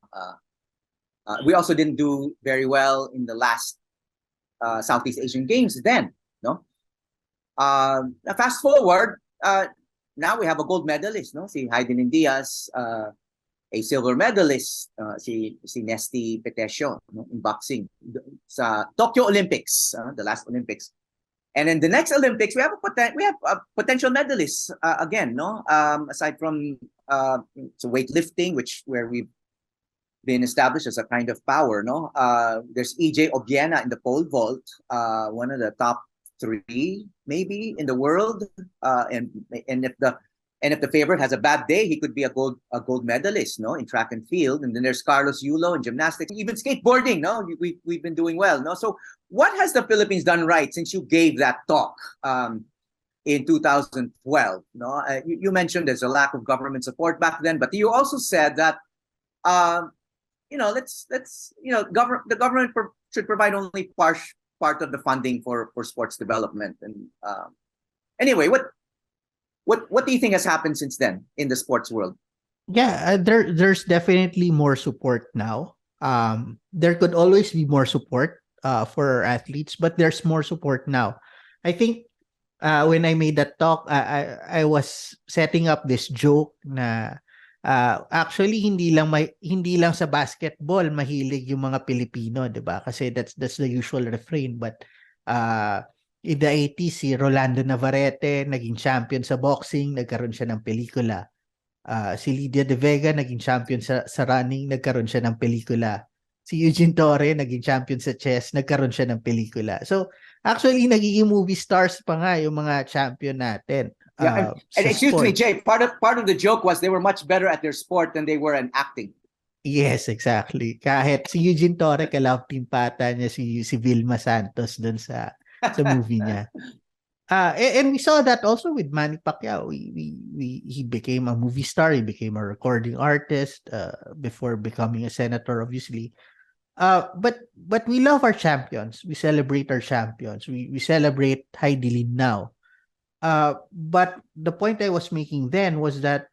we also didn't do very well in the last Southeast Asian Games then. No, fast forward, now we have a gold medalist. No, si Hayden Diaz. A silver medalist, si Nesty Petesio, no, in boxing sa Tokyo Olympics, the last Olympics. And in the next Olympics, we have a potential medalists again, no? Aside from so weightlifting, where we've been established as a kind of power, no? There's EJ Obiena in the pole vault, one of the top 3 maybe in the world, and if the favorite has a bad day, he could be a gold medalist, no, in track and field. And then there's Carlos Yulo in gymnastics, even skateboarding, no, we've been doing well, no. So what has the Philippines done right since you gave that talk in 2012? No, you mentioned there's a lack of government support back then, but you also said that let's the government should provide only part of the funding for sports development. And anyway, what do you think has happened since then in the sports world? Yeah, there's definitely more support now. There could always be more support for our athletes, but there's more support now. I think when I made that talk, I was setting up this joke na actually hindi lang sa basketball mahilig yung mga Pilipino, 'di ba? Kasi that's the usual refrain, but in the 80s, si Rolando Navarrete naging champion sa boxing, nagkaroon siya ng pelikula. Si Lydia De Vega naging champion sa running, nagkaroon siya ng pelikula. Si Eugene Torre naging champion sa chess, nagkaroon siya ng pelikula. So Actually, nagiging movie stars pa nga yung mga champion natin Yeah, and sa excuse me, sport. Jay. Part of the joke was they were much better at their sport than they were in acting. Yes, exactly. Kahit si Eugene Torre, ka-love team pata niya si Vilma Santos dun sa movie niya. And we saw that also with Manny Pacquiao. He became a movie star. He became a recording artist before becoming a senator, obviously. But we love our champions. We celebrate our champions. We celebrate Heidi Lim now. But the point I was making then was that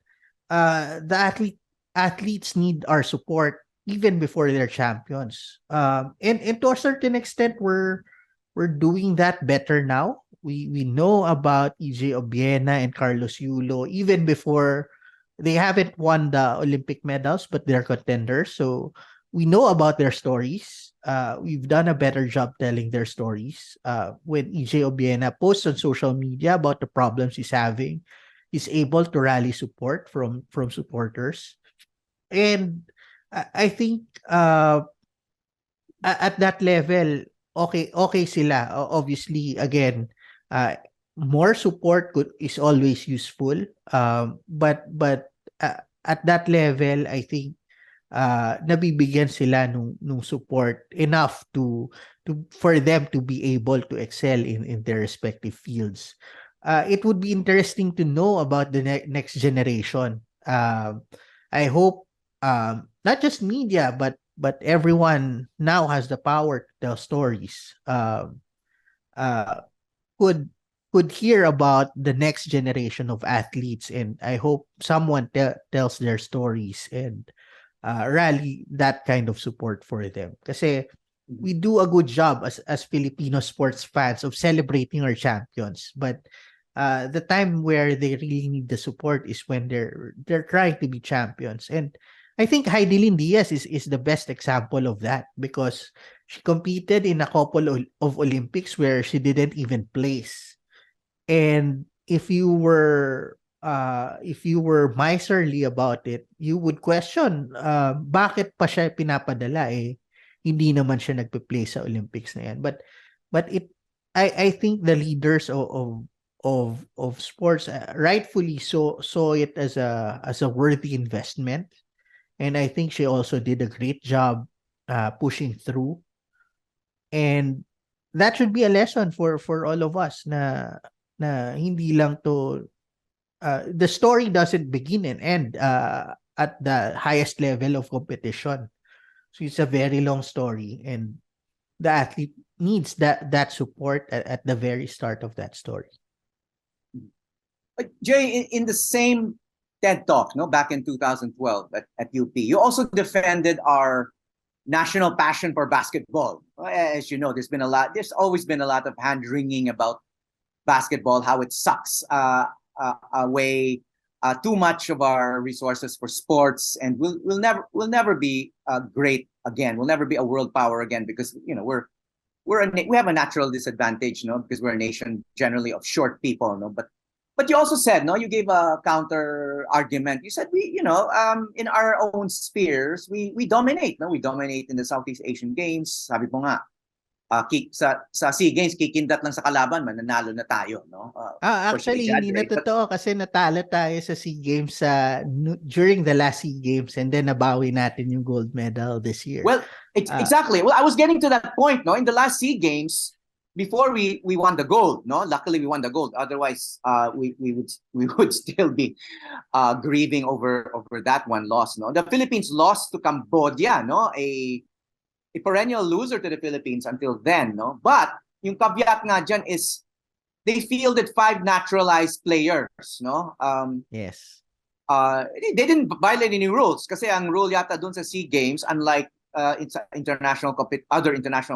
the athletes need our support even before they're champions. And to a certain extent, we're doing that better now. We know about EJ Obiena and Carlos Yulo even before they haven't won the Olympic medals, but they're contenders. So we know about their stories. We've done a better job telling their stories. When EJ Obiena posts on social media about the problems he's having, he's able to rally support from supporters. And I think at that level, okay sila. Obviously, again, uh, more support is always useful. But at that level, I think nabibigyan sila nung support enough to for them to be able to excel in their respective fields. It would be interesting to know about the next generation. I hope not just media but everyone now has the power to tell stories. Uh, could could hear about the next generation of athletes, and I hope someone tells their stories and rally that kind of support for them. Kasi we do a good job as Filipino sports fans of celebrating our champions, but the time where they really need the support is when they're trying to be champions. And I think Heidelin Diaz is the best example of that because she competed in a couple of Olympics where she didn't even place. And if you were miserly about it, you would question bakit pa siya pinapadala hindi naman siya nagpe-play sa Olympics na yan. But I think the leaders of sports rightfully saw it as a worthy investment, and I think she also did a great job pushing through, and that should be a lesson for all of us na hindi lang to the story doesn't begin and end at the highest level of competition. So it's a very long story, and the athlete needs that support at the very start of that story. Jay, in the same TED Talk, no, back in 2012 at UP, you also defended our national passion for basketball. As you know, there's always been a lot of hand wringing about basketball, how it sucks away too much of our resources for sports, and we'll never be great again. We'll never be a world power again because we have a natural disadvantage, because we're a nation generally of short people, But you also said, you gave a counter argument. You said in our own spheres, we dominate, We dominate in the Southeast Asian Games. Sabi mo nga, sa SEA Games, kikindat lang sa kalaban, mananalo na tayo, Actually, hindi na totoo kasi natalo tayo sa SEA Games during the last SEA Games, and then nabawi natin yung gold medal this year. Well, exactly. Well, I was getting to that point, In the last SEA Games, before we won the gold, Luckily we won the gold. Otherwise, we would still be grieving over that one loss, The Philippines lost to Cambodia, a perennial loser to the Philippines until then, But yung caveat nga dyan is they fielded 5 naturalized players, Yes. They didn't violate any rules kasi ang rule yata dun sa SEA Games, unlike other international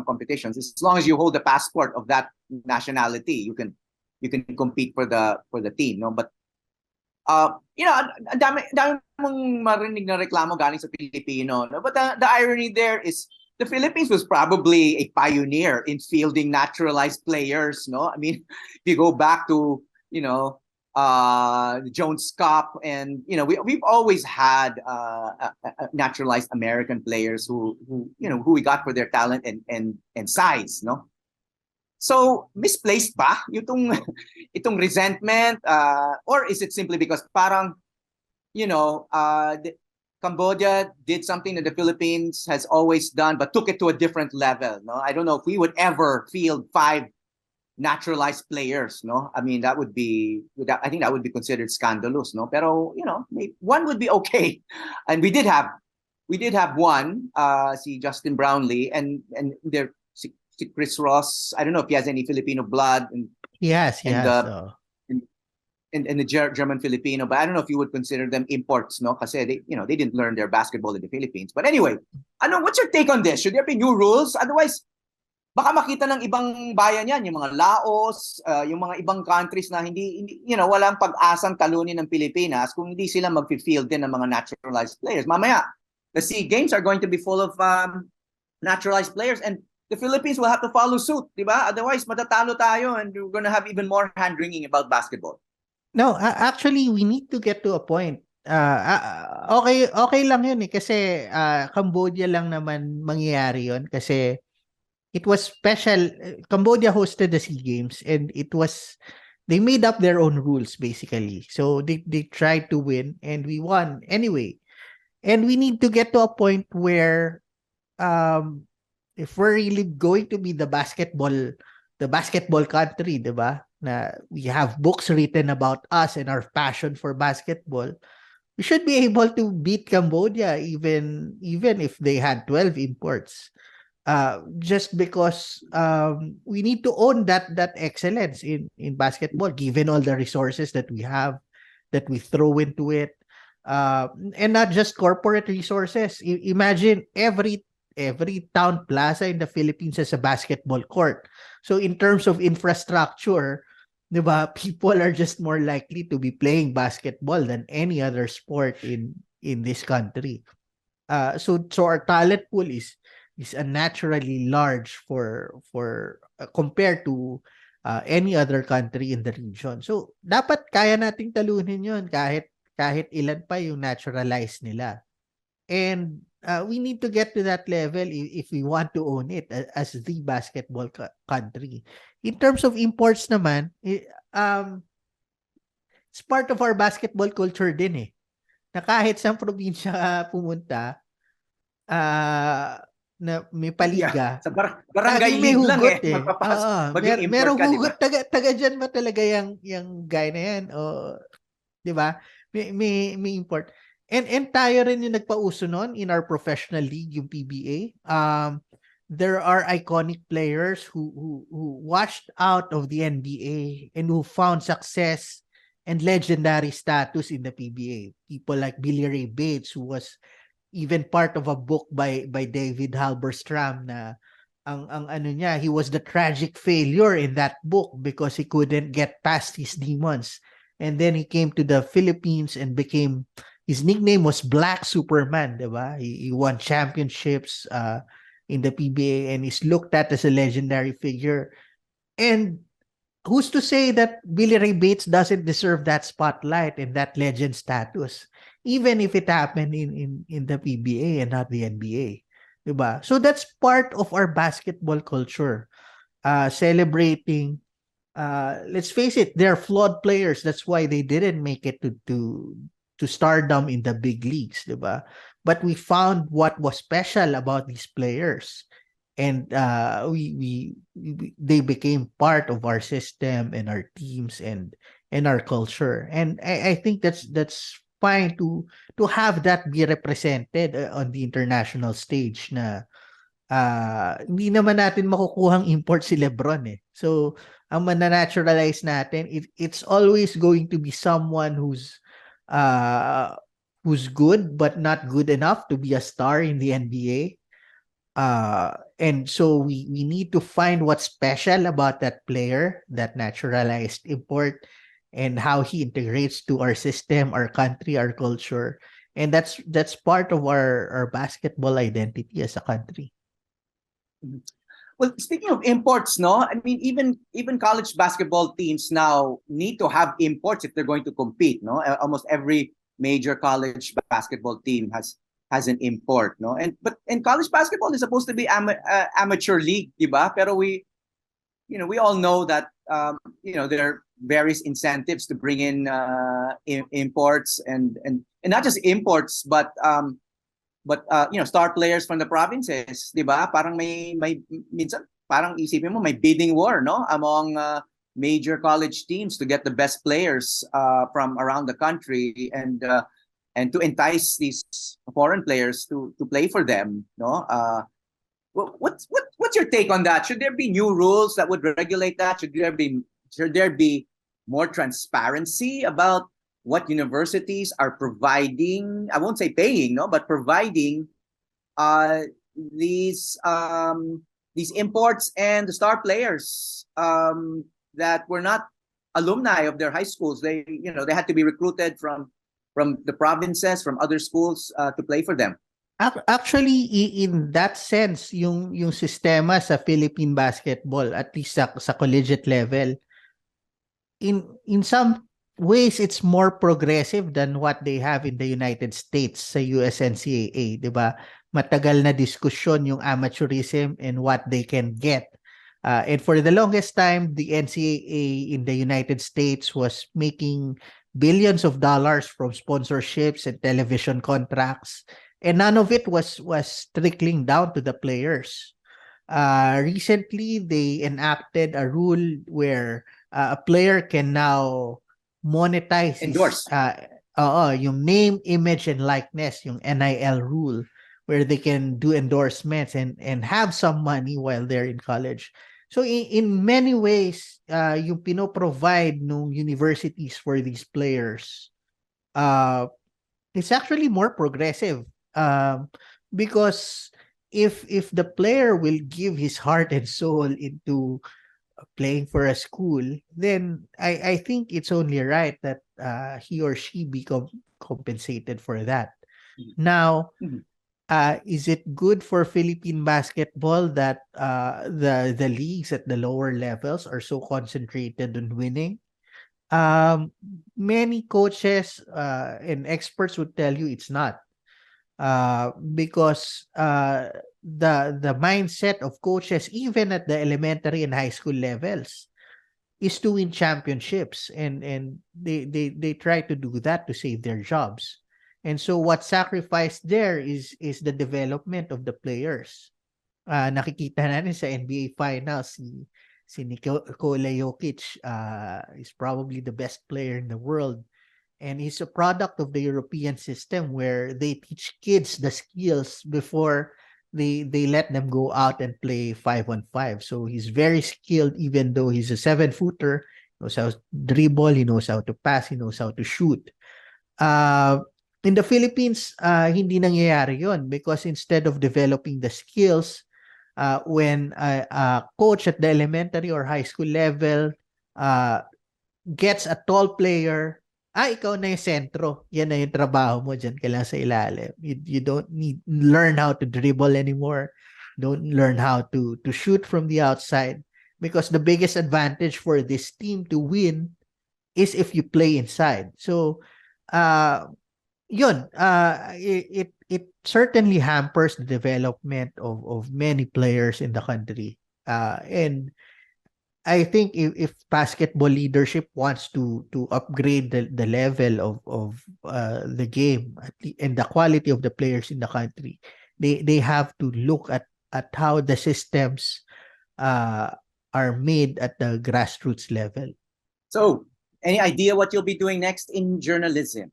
competitions, as long as you hold the passport of that nationality, you can compete for the team, But ang dami mong marinig na reklamo galing sa Pilipino, But the irony there is the Philippines was probably a pioneer in fielding naturalized players, I mean, if you go back to the Jones Cup, and we've always had naturalized American players who we got for their talent and size, So misplaced ba itong itong resentment, or is it simply because parang Cambodia did something that the Philippines has always done but took it to a different level, no? I don't know if we would ever field 5 naturalized players, no? I mean, I think that would be considered scandalous, no? Pero, one would be okay. And we did have one, si Justin Brownlee, and there si Chris Ross. I don't know if he has any Filipino blood Yes, and yes. and the German Filipino, but I don't know if you would consider them imports, no? Kasi they didn't learn their basketball in the Philippines. But anyway, what's your take on this? Should there be new rules? Otherwise, baka makita ng ibang bayan yan, yung mga Laos, yung mga ibang countries na hindi walang pag-asang talunin ng Pilipinas kung hindi sila mag-field din ng mga naturalized players. Mamaya, the SEA Games are going to be full of naturalized players, and the Philippines will have to follow suit, di ba? Otherwise, matatalo tayo and we're gonna have even more hand-wringing about basketball. No, actually, we need to get to a point. Okay lang yun eh. Kasi Cambodia lang naman mangyayari yun. Kasi it was special. Cambodia hosted the SEA Games and they made up their own rules basically. So they tried to win and we won anyway. And we need to get to a point where if we're really going to be the basketball country, diba? Na we have books written about us and our passion for basketball, we should be able to beat Cambodia even if they had 12 imports. Just because we need to own that excellence in basketball, given all the resources that we have, that we throw into it, and not just corporate resources. Imagine every town plaza in the Philippines has a basketball court. So in terms of infrastructure, diba, people are just more likely to be playing basketball than any other sport in this country. So our talent pool is unnaturally large for compared to any other country in the region. So dapat kaya nating talunin yon kahit ilan pa yung naturalized nila. And we need to get to that level if we want to own it as the basketball country. In terms of imports naman, it's part of our basketball culture din eh. Na kahit sa probinsya pumunta, na may paliga. Yeah, sa barangay league lang eh. Maging merong hugot, diba? taga dyan ba talaga yung guy na yan? O, di ba? May import. And tayo rin yung nagpauso nun in our professional league, yung PBA. There are iconic players who washed out of the NBA and who found success and legendary status in the PBA. People like Billy Ray Bates, who was even part of a book by David Halberstam na ang ano niya, he was the tragic failure in that book because he couldn't get past his demons. And then he came to the Philippines and his nickname was Black Superman, diba? He won championships in the PBA and is looked at as a legendary figure. And who's to say that Billy Ray Bates doesn't deserve that spotlight and that legend status, even if it happened in the PBA and not the NBA, diba? So that's part of our basketball culture, celebrating. Let's face it, they're flawed players. That's why they didn't make it to stardom in the big leagues, diba? But we found what was special about these players, and they became part of our system and our teams and our culture. And I think that's fine to have that be represented on the international stage. Na hindi naman natin makukuhang import si LeBron eh. So ang mananaturalize natin, it's always going to be someone who's good but not good enough to be a star in the NBA. And so we need to find what's special about that player, that naturalized import, and how he integrates to our system, our country, our culture. And that's part of our basketball identity as a country. Well, speaking of imports, no, I mean, even college basketball teams now need to have imports if they're going to compete, no. Almost every major college basketball team has an import, no. And college basketball is supposed to be amateur league, diba? Pero we we all know that there are various incentives to bring in imports and not just imports, but star players from the provinces, 'di ba? Parang may minsan parang isipin mo may bidding war, no, among major college teams to get the best players from around the country, and to entice these foreign players to play for them, no? What's your take on that? Should there be new rules that would regulate that? Should there be more transparency about what universities are providing? I won't say paying, no, but providing uh, these imports and the star players that were not alumni of their high schools. They had to be recruited from the provinces, from other schools to play for them. Actually, in that sense, yung sistema sa Philippine basketball, at least sa collegiate level, in some ways it's more progressive than what they have in the United States sa USNCAA, 'di ba? Matagal na diskusyon yung amateurism and what they can get. And for the longest time, the NCAA in the United States was making billions of dollars from sponsorships and television contracts, and none of it was trickling down to the players. Recently, they enacted a rule where a player can now monetize Endorse. yung name, image, and likeness, yung NIL rule, where they can do endorsements and have some money while they're in college. So in many ways, yung pino-provide nung universities for these players, it's actually more progressive, because if the player will give his heart and soul into playing for a school, then I think it's only right that he or she be compensated for that. Now, is it good for Philippine basketball that the leagues at the lower levels are so concentrated on winning? Many coaches and experts would tell you it's not, because the mindset of coaches, even at the elementary and high school levels, is to win championships, and they try to do that to save their jobs. And so what's sacrificed there is the development of the players. Nakikita natin sa NBA Finals, si Nikola Jokic is probably the best player in the world. And he's a product of the European system where they teach kids the skills before they let them go out and play 5-on-5. So he's very skilled, even though he's a 7-footer. He knows how to dribble, he knows how to pass, he knows how to shoot. In the Philippines, hindi nangyayari yon, because instead of developing the skills, when a coach at the elementary or high school level gets a tall player, ikaw na yung sentro. Yan na yung trabaho mo. Diyan ka lang sa ilalim. You don't learn how to dribble anymore. Don't learn how to shoot from the outside. Because the biggest advantage for this team to win is if you play inside. So, it certainly hampers the development of many players in the country. And I think if basketball leadership wants to upgrade the level of the game and the quality of the players in the country, they have to look at how the systems are made at the grassroots level. So, any idea what you'll be doing next in journalism?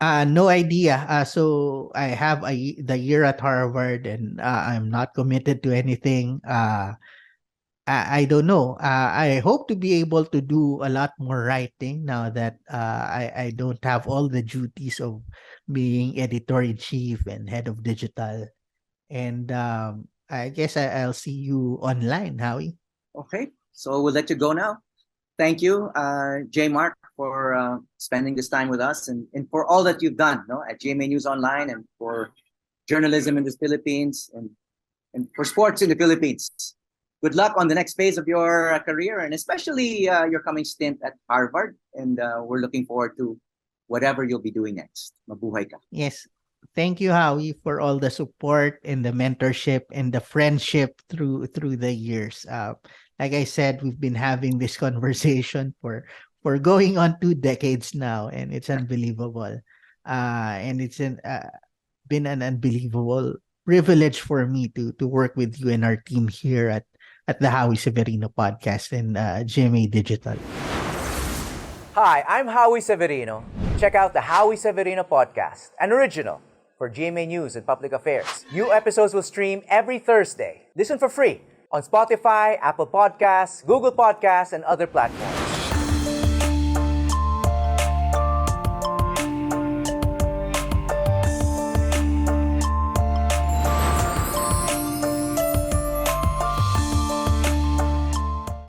No idea. So I have the year at Harvard, and I'm not committed to anything. I don't know. I hope to be able to do a lot more writing now that I don't have all the duties of being editor-in-chief and head of digital. And I guess I'll see you online, Howie. Okay, so we'll let you go now. Thank you, Jaemark, for spending this time with us, and for all that you've done, at GMA News Online, and for journalism in the Philippines, and for sports in the Philippines. Good luck on the next phase of your career, and especially your coming stint at Harvard. And we're looking forward to whatever you'll be doing next. Mabuhay ka. Yes. Thank you, Howie, for all the support and the mentorship and the friendship through the years. like I said, we've been having this conversation for going on 2 decades now, and it's unbelievable. And it's been an unbelievable privilege for me to work with you and our team here at the Howie Severino Podcast and GMA Digital. Hi, I'm Howie Severino. Check out the Howie Severino Podcast, an original for GMA News and Public Affairs. New episodes will stream every Thursday. Listen for free on Spotify, Apple Podcasts, Google Podcasts, and other platforms.